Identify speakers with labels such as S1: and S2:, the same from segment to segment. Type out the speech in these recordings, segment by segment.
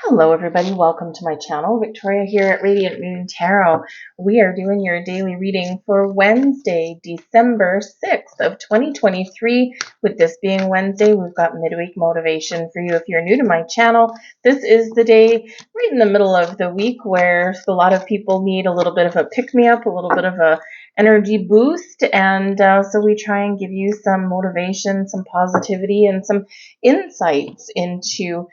S1: Hello everybody, welcome to my channel. Victoria here at Radiant Moon Tarot. We are doing your daily reading for Wednesday, December 6th of 2023. With this being Wednesday, we've got midweek motivation for you. If you're new to my channel, this is the day right in the middle of the week where a lot of people need a little bit of a pick-me-up, a little bit of a energy boost, and so we try and give you some motivation, some positivity, and some insights into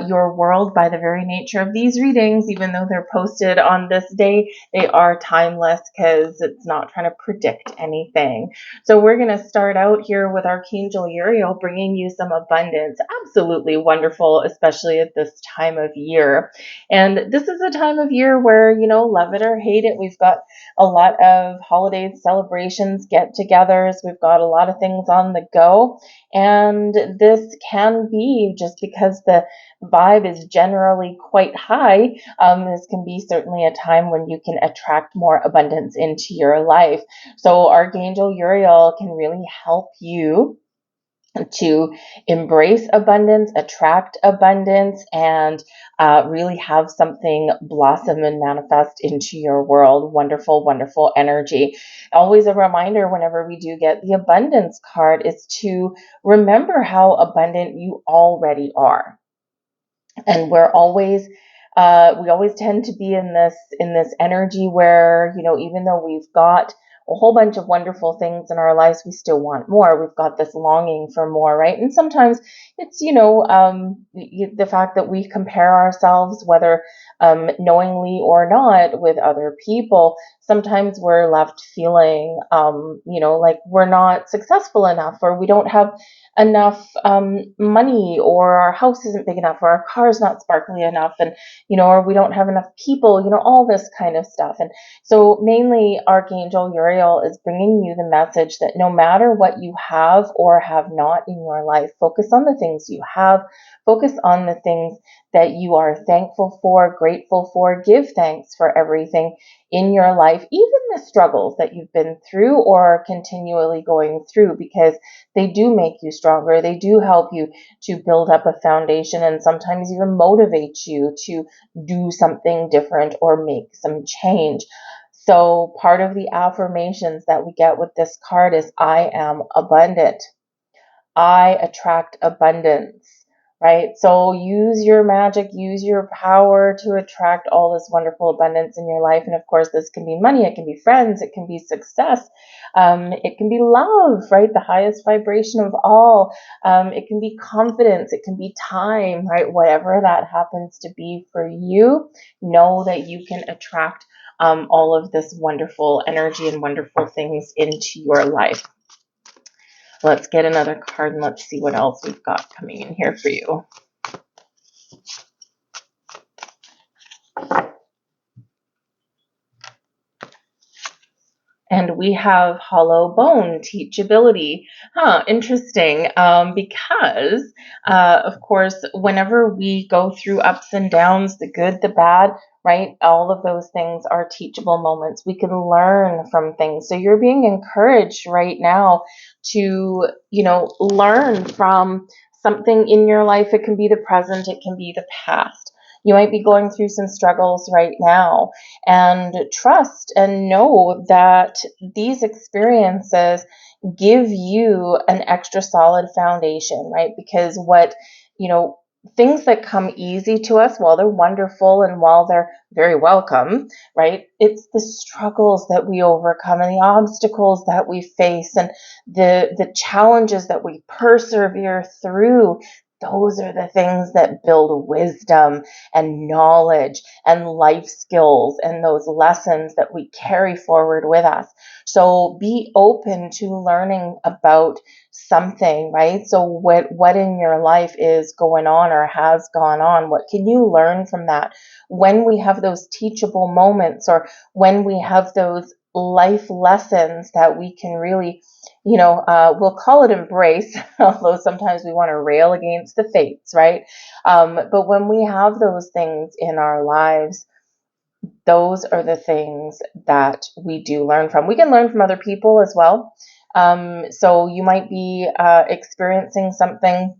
S1: your world. By the very nature of these readings, even though they're posted on this day, they are timeless because it's not trying to predict anything. So we're going to start out here with Archangel Uriel bringing you some abundance. Absolutely wonderful, especially at this time of year. And this is a time of year where, love it or hate it, we've got a lot of holidays, celebrations, get-togethers. We've got a lot of things on the go. And this can be, just because the vibe is generally quite high, this can be certainly a time when you can attract more abundance into your life. So Archangel Uriel can really help you to embrace abundance, attract abundance, and really have something blossom and manifest into your world. Wonderful, wonderful energy. Always a reminder whenever we do get the abundance card is to remember how abundant you already are. And we always tend to be in this energy where, even though we've got a whole bunch of wonderful things in our lives, we still want more. We've got this longing for more, right? And sometimes it's, the fact that we compare ourselves, whether knowingly or not, with other people. Sometimes we're left feeling, like we're not successful enough, or we don't have enough money, or our house isn't big enough, or our car's not sparkly enough, and or we don't have enough people, all this kind of stuff. And so mainly Archangel Uriel is bringing you the message that no matter what you have or have not in your life, focus on the things you have, focus on the things that you are thankful for, grateful for, give thanks for everything in your life, even the struggles that you've been through or are continually going through, because they do make you stronger. They do help you to build up a foundation, and sometimes even motivate you to do something different or make some change. So part of the affirmations that we get with this card is I am abundant. I attract abundance, right? So use your magic, use your power to attract all this wonderful abundance in your life. And of course, this can be money, it can be friends, it can be success, it can be love, right? The highest vibration of all. It can be confidence, it can be time, right? Whatever that happens to be for you, know that you can attract all of this wonderful energy and wonderful things into your life. Let's get another card and let's see what else we've got coming in here for you. And we have hollow bone, teachability. Interesting. Because, of course, whenever we go through ups and downs, the good, the bad, right? All of those things are teachable moments. We can learn from things. So you're being encouraged right now to, learn from something in your life. It can be the present, it can be the past. You might be going through some struggles right now, and trust and know that these experiences give you an extra solid foundation, right? Because things that come easy to us, while they're wonderful and while they're very welcome, right? It's the struggles that we overcome and the obstacles that we face and the challenges that we persevere through. Those are the things that build wisdom and knowledge and life skills and those lessons that we carry forward with us. So be open to learning about something, right? So what in your life is going on or has gone on? What can you learn from that? When we have those teachable moments, or when we have those life lessons that we can really, we'll call it embrace, although sometimes we want to rail against the fates, right? But when we have those things in our lives, those are the things that we do learn from. We can learn from other people as well. So you might be experiencing something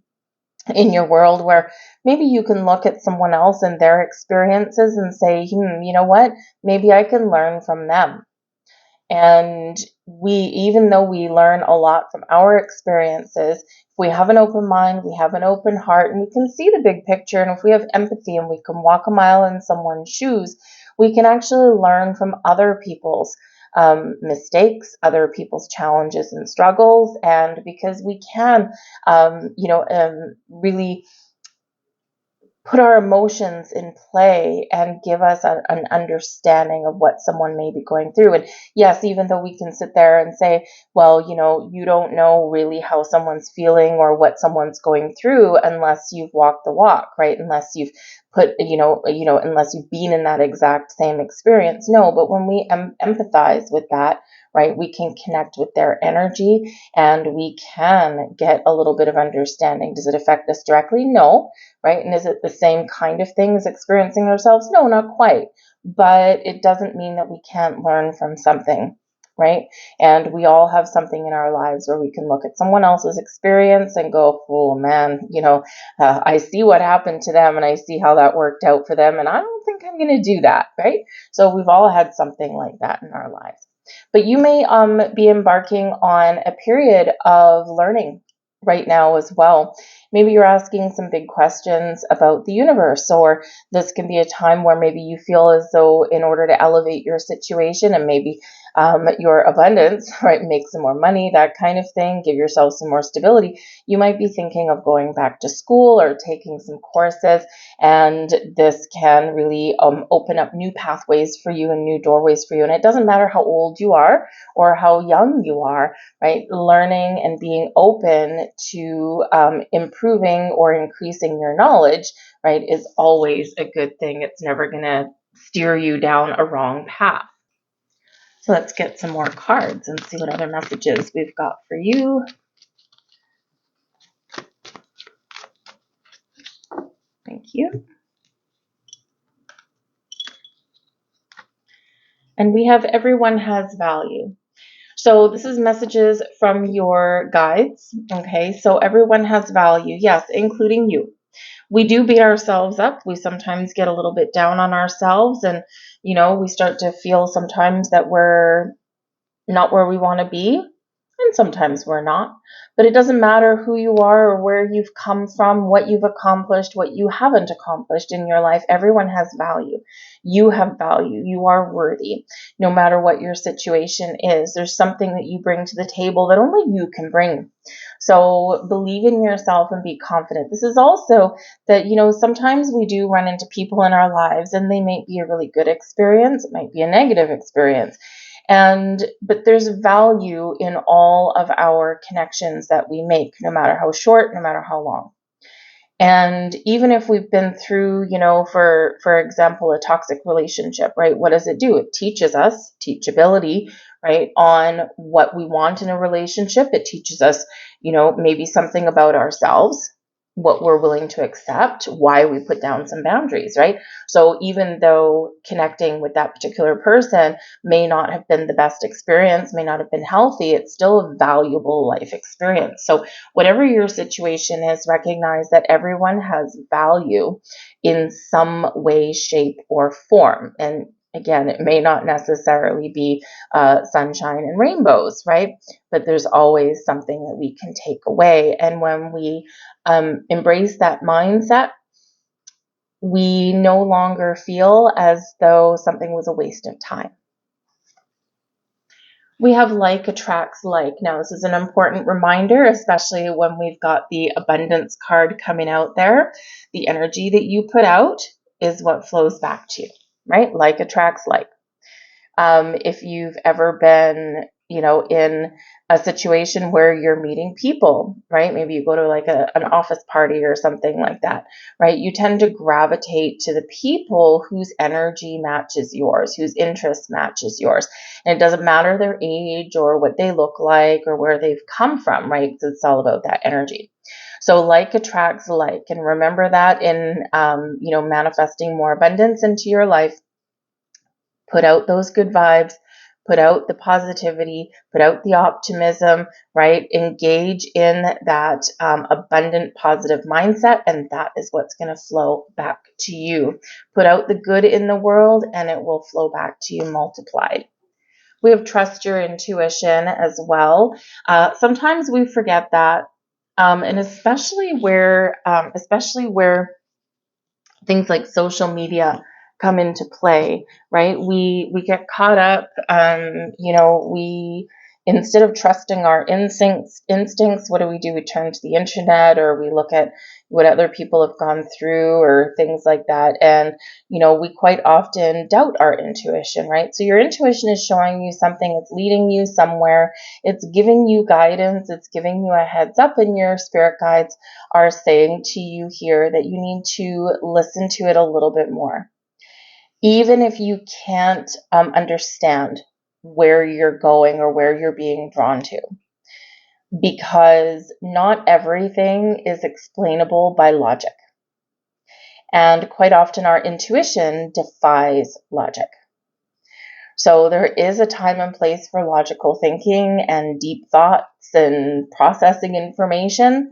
S1: in your world where maybe you can look at someone else and their experiences and say, you know what, maybe I can learn from them. And even though we learn a lot from our experiences, if we have an open mind, we have an open heart, and we can see the big picture, and if we have empathy and we can walk a mile in someone's shoes, we can actually learn from other people's mistakes, other people's challenges and struggles, and because we can, really put our emotions in play and give us an understanding of what someone may be going through. And yes, even though we can sit there and say, well, you don't know really how someone's feeling or what someone's going through unless you've walked the walk, right? Unless you've unless you've been in that exact same experience. No, but when we empathize with that, right, we can connect with their energy and we can get a little bit of understanding. Does it affect us directly? No. Right? And is it the same kind of thing as experiencing ourselves? No, not quite. But it doesn't mean that we can't learn from something, right? And we all have something in our lives where we can look at someone else's experience and go, oh man, I see what happened to them and I see how that worked out for them. And I don't think I'm going to do that, right? So we've all had something like that in our lives. But you may be embarking on a period of learning right now as well. Maybe you're asking some big questions about the universe, or this can be a time where maybe you feel as though in order to elevate your situation and maybe your abundance, right, make some more money, that kind of thing, give yourself some more stability, you might be thinking of going back to school or taking some courses, and this can really open up new pathways for you and new doorways for you. And it doesn't matter how old you are or how young you are, right? Learning and being open to improving or increasing your knowledge, right, is always a good thing. It's never going to steer you down a wrong path. So let's get some more cards and see what other messages we've got for you. Thank you. And we have everyone has value. So this is messages from your guides. Okay, so everyone has value. Yes, including you. We do beat ourselves up. We sometimes get a little bit down on ourselves, and we start to feel sometimes that we're not where we want to be, and sometimes we're not. But it doesn't matter who you are or where you've come from, what you've accomplished, what you haven't accomplished in your life. Everyone has value. You have value. You are worthy. No matter what your situation is, there's something that you bring to the table that only you can bring. So believe in yourself and be confident. This is also that, sometimes we do run into people in our lives and they may be a really good experience. It might be a negative experience. But there's value in all of our connections that we make, no matter how short, no matter how long. And even if we've been through, for example, a toxic relationship, right? What does it do? It teaches us teachability, right, on what we want in a relationship. It teaches us, maybe something about ourselves, what we're willing to accept, why we put down some boundaries, right? So even though connecting with that particular person may not have been the best experience, may not have been healthy, it's still a valuable life experience. So whatever your situation is, recognize that everyone has value in some way, shape, or form. And again, it may not necessarily be sunshine and rainbows, right? But there's always something that we can take away. And when we embrace that mindset, we no longer feel as though something was a waste of time. We have like attracts like. Now, this is an important reminder, especially when we've got the abundance card coming out there. The energy that you put out is what flows back to you, right? Like attracts like. If you've ever been, in a situation where you're meeting people, right? Maybe you go to like an office party or something like that, right? You tend to gravitate to the people whose energy matches yours, whose interest matches yours. And it doesn't matter their age or what they look like or where they've come from, right? Because it's all about that energy. So like attracts like, and remember that in, manifesting more abundance into your life. Put out those good vibes, Put out the positivity, put out the optimism, right? Engage in that abundant, positive mindset, and that is what's going to flow back to you. Put out the good in the world, and it will flow back to you multiplied. We have trust your intuition as well. Sometimes we forget that, and especially where things like social media come into play, right? We get caught up, we, instead of trusting our instincts, what do? We turn to the internet, or we look at what other people have gone through, or things like that. And, we quite often doubt our intuition, right? So your intuition is showing you something, it's leading you somewhere, it's giving you guidance, it's giving you a heads up, and your spirit guides are saying to you here that you need to listen to it a little bit more. Even if you can't understand where you're going or where you're being drawn to, because not everything is explainable by logic. And quite often our intuition defies logic. So there is a time and place for logical thinking and deep thoughts and processing information.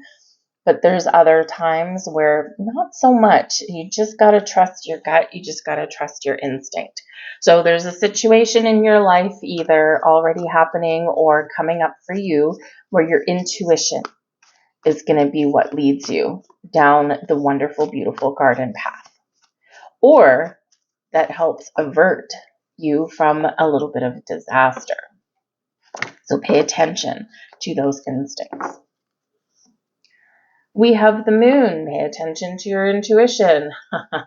S1: But there's other times where not so much. You just got to trust your gut. You just got to trust your instinct. So there's a situation in your life either already happening or coming up for you where your intuition is going to be what leads you down the wonderful, beautiful garden path, or that helps avert you from a little bit of disaster. So pay attention to those instincts. We have the moon. Pay attention to your intuition.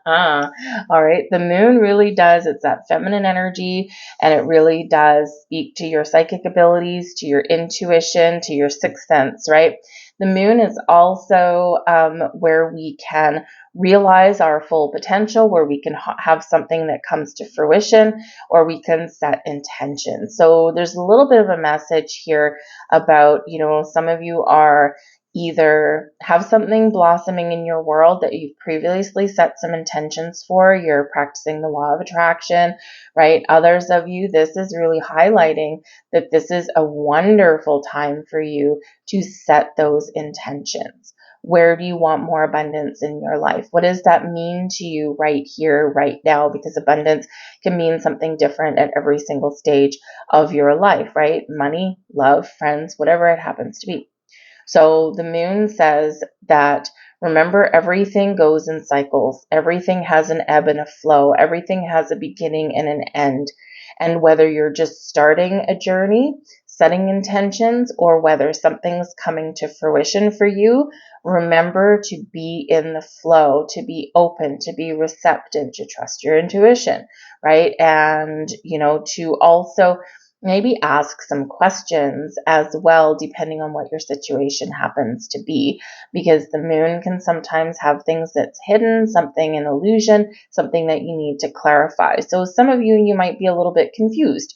S1: All right. The moon really does. It's that feminine energy, and it really does speak to your psychic abilities, to your intuition, to your sixth sense, right? The moon is also where we can realize our full potential, where we can have something that comes to fruition, or we can set intention. So there's a little bit of a message here about, some of you are either have something blossoming in your world that you've previously set some intentions for. You're practicing the law of attraction, right? Others of you, this is really highlighting that this is a wonderful time for you to set those intentions. Where do you want more abundance in your life? What does that mean to you right here, right now? Because abundance can mean something different at every single stage of your life, right? Money, love, friends, whatever it happens to be. So the moon says that, remember, everything goes in cycles. Everything has an ebb and a flow. Everything has a beginning and an end. And whether you're just starting a journey, setting intentions, or whether something's coming to fruition for you, remember to be in the flow, to be open, to be receptive, to trust your intuition, right? And, to also maybe ask some questions as well, depending on what your situation happens to be, because the moon can sometimes have things that's hidden, something, an illusion, something that you need to clarify. So some of you might be a little bit confused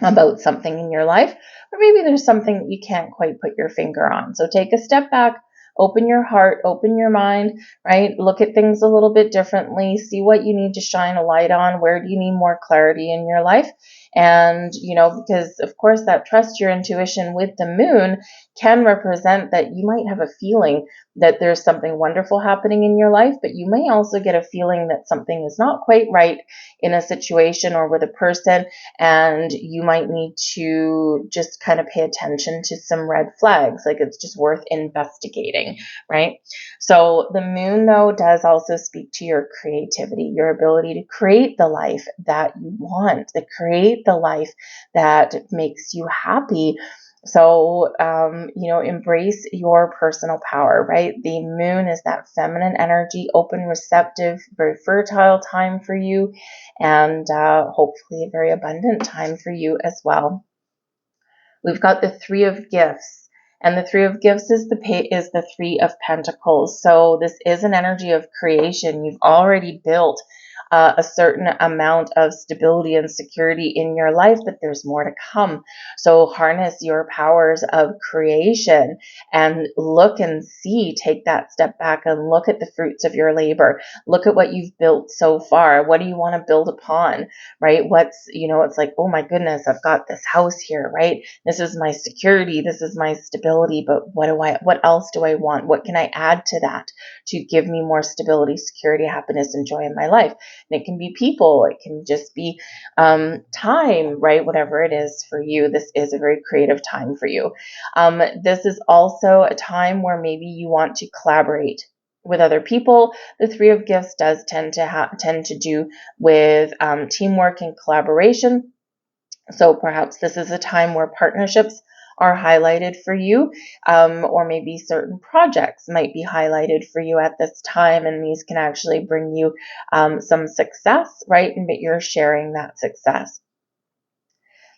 S1: about something in your life, or maybe there's something that you can't quite put your finger on. So take a step back, open your heart, open your mind, right? Look at things a little bit differently, see what you need to shine a light on, where do you need more clarity in your life? And, because of course that trust your intuition with the moon can represent that you might have a feeling that there's something wonderful happening in your life, but you may also get a feeling that something is not quite right in a situation or with a person, and you might need to just kind of pay attention to some red flags, like it's just worth investigating, right? So the moon, though, does also speak to your creativity, your ability to create the life that you want, to create the life that makes you happy. So, embrace your personal power, right? The moon is that feminine energy, open, receptive, very fertile time for you, and hopefully a very abundant time for you as well. We've got the Three of Gifts, and the Three of Gifts is the Three of Pentacles. So this is an energy of creation. You've already built a certain amount of stability and security in your life, but there's more to come. So harness your powers of creation and look and see, take that step back and look at the fruits of your labor. Look at what you've built so far. What do you want to build upon, right? It's like, oh my goodness, I've got this house here, right? This is my security. This is my stability, but what else do I want? What can I add to that to give me more stability, security, happiness, and joy in my life? And it can be people, it can just be time, right? Whatever it is for you, this is a very creative time for you. This is also a time where maybe you want to collaborate with other people. The Three of Gifts does tend to do with teamwork and collaboration. So perhaps this is a time where partnerships are highlighted for you, or maybe certain projects might be highlighted for you at this time, and these can actually bring you some success, right? And you're sharing that success.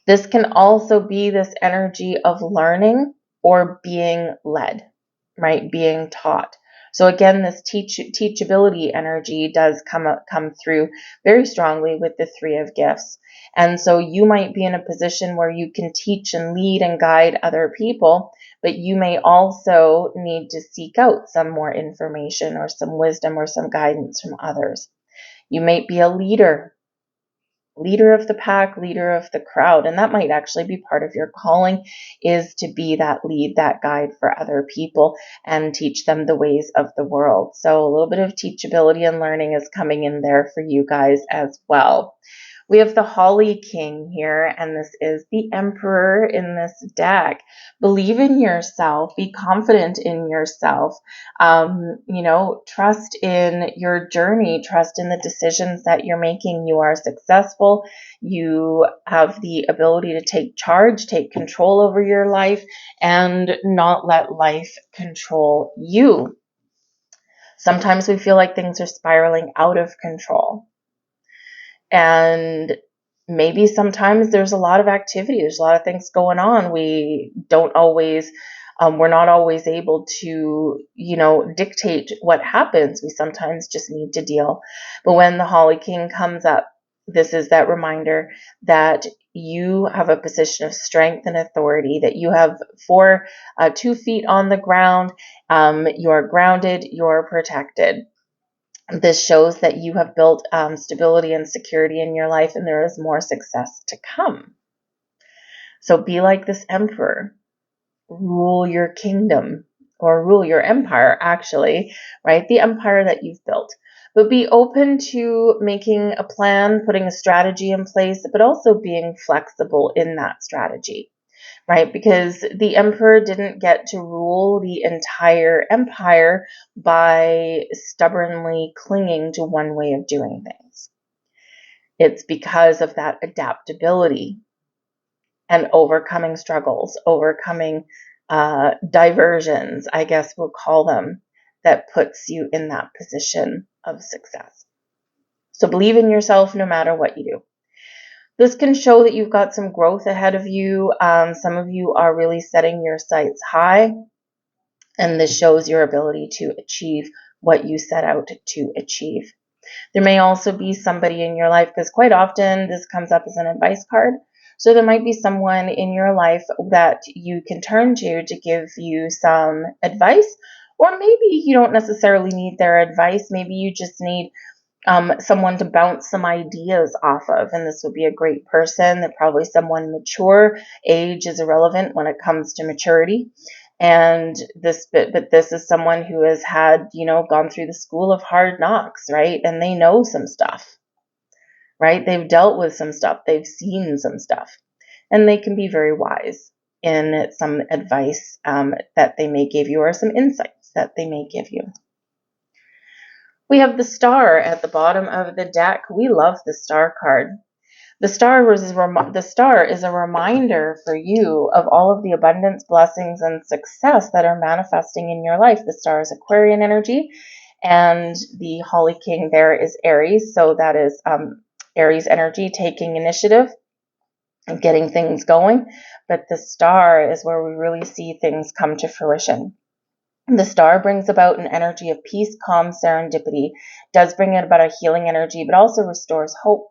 S1: This can also be this energy of learning or being led, right? Being taught. So again, this teachability energy does come through very strongly with the Three of Gifts. And so you might be in a position where you can teach and lead and guide other people, but you may also need to seek out some more information or some wisdom or some guidance from others. You might be a leader of the pack, leader of the crowd. And that might actually be part of your calling, is to be that lead, that guide for other people and teach them the ways of the world. So a little bit of teachability and learning is coming in there for you guys as well. We have the Holly King here, and this is the Emperor in this deck. Believe in yourself. Be confident in yourself. Trust in your journey. Trust in the decisions that you're making. You are successful. You have the ability to take charge, take control over your life, and not let life control you. Sometimes we feel like things are spiraling out of control. And maybe sometimes there's a lot of activity, there's a lot of things going on. We're not always able to, dictate what happens. We sometimes just need to deal. But when the Holly King comes up, this is that reminder that you have a position of strength and authority, that you have 2 feet on the ground, you're grounded, you're protected. This shows that you have built stability and security in your life, and there is more success to come. So be like this emperor. Rule your kingdom, or rule your empire, actually, right? The empire that you've built. But be open to making a plan, putting a strategy in place, but also being flexible in that strategy. Right? Because the emperor didn't get to rule the entire empire by stubbornly clinging to one way of doing things. It's because of that adaptability and overcoming struggles, overcoming diversions, I guess we'll call them, that puts you in that position of success. So believe in yourself no matter what you do. This can show that you've got some growth ahead of you. Some of you are really setting your sights high, and this shows your ability to achieve what you set out to achieve. There may also be somebody in your life, because quite often this comes up as an advice card. So there might be someone in your life that you can turn to give you some advice, or maybe you don't necessarily need their advice. Maybe you just need someone to bounce some ideas off of, and this would be a great person. They're probably someone mature. Age is irrelevant when it comes to maturity. And this is someone who has had, gone through the school of hard knocks, right? And they know some stuff, right? They've dealt with some stuff. They've seen some stuff, and they can be very wise in some advice that they may give you, or some insights that they may give you. We have the Star at the bottom of the deck. We love the Star card. The Star is a reminder for you of all of the abundance, blessings, and success that are manifesting in your life. The Star is Aquarian energy, and the Holly King there is Aries. So that is Aries energy, taking initiative and getting things going. But the Star is where we really see things come to fruition. The star brings about an energy of peace, calm, serendipity, does bring about a healing energy, but also restores hope.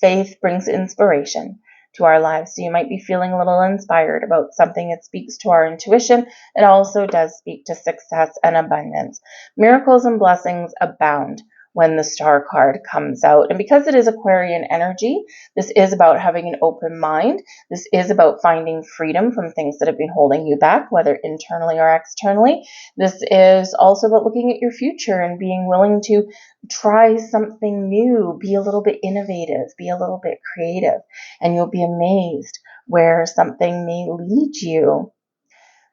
S1: Faith brings inspiration to our lives. So you might be feeling a little inspired about something. It speaks to our intuition. It also does speak to success and abundance. Miracles and blessings abound when the star card comes out. And because it is Aquarian energy, this is about having an open mind. This is about finding freedom from things that have been holding you back, whether internally or externally. This is also about looking at your future and being willing to try something new, be a little bit innovative, be a little bit creative, and you'll be amazed where something may lead you.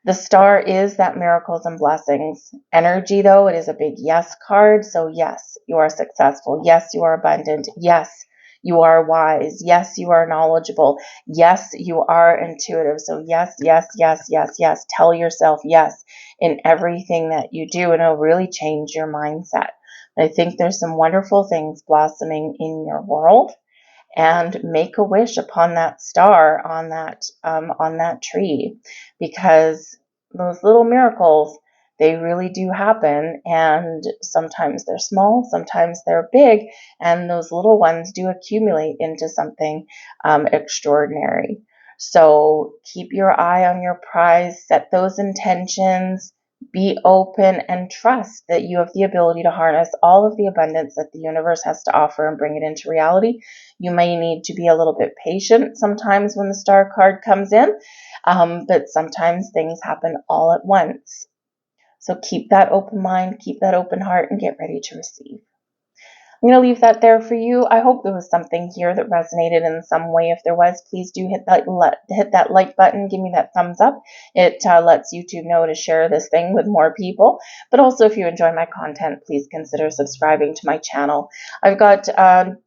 S1: The star is that miracles and blessings energy, though. It is a big yes card. So yes, you are successful. Yes, you are abundant. Yes, you are wise. Yes, you are knowledgeable. Yes, you are intuitive. So yes, yes, yes, yes, yes. Tell yourself yes in everything that you do, and it'll really change your mindset. I think there's some wonderful things blossoming in your world, and make a wish upon that star on that tree, because those little miracles, they really do happen, and sometimes they're small, sometimes they're big, and those little ones do accumulate into something extraordinary. So keep your eye on your prize, set those intentions, be open, and trust that you have the ability to harness all of the abundance that the universe has to offer and bring it into reality. You may need to be a little bit patient sometimes when the star card comes in, but sometimes things happen all at once. So keep that open mind, keep that open heart, and get ready to receive. I'm going to leave that there for you. I hope there was something here that resonated in some way. If there was, please do hit that like button. Give me that thumbs up. It lets YouTube know to share this thing with more people. But also, if you enjoy my content, please consider subscribing to my channel. I've got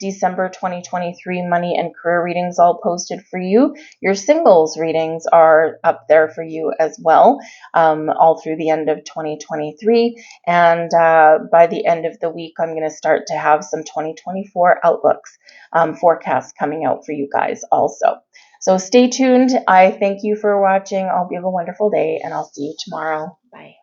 S1: December 2023 money and career readings all posted for you. Your singles readings are up there for you as well, all through the end of 2023. And by the end of the week, I'm going to start to have some 2024 outlooks forecasts coming out for you guys also. So stay tuned. I thank you for watching. I hope you have a wonderful day, and I'll see you tomorrow. Bye.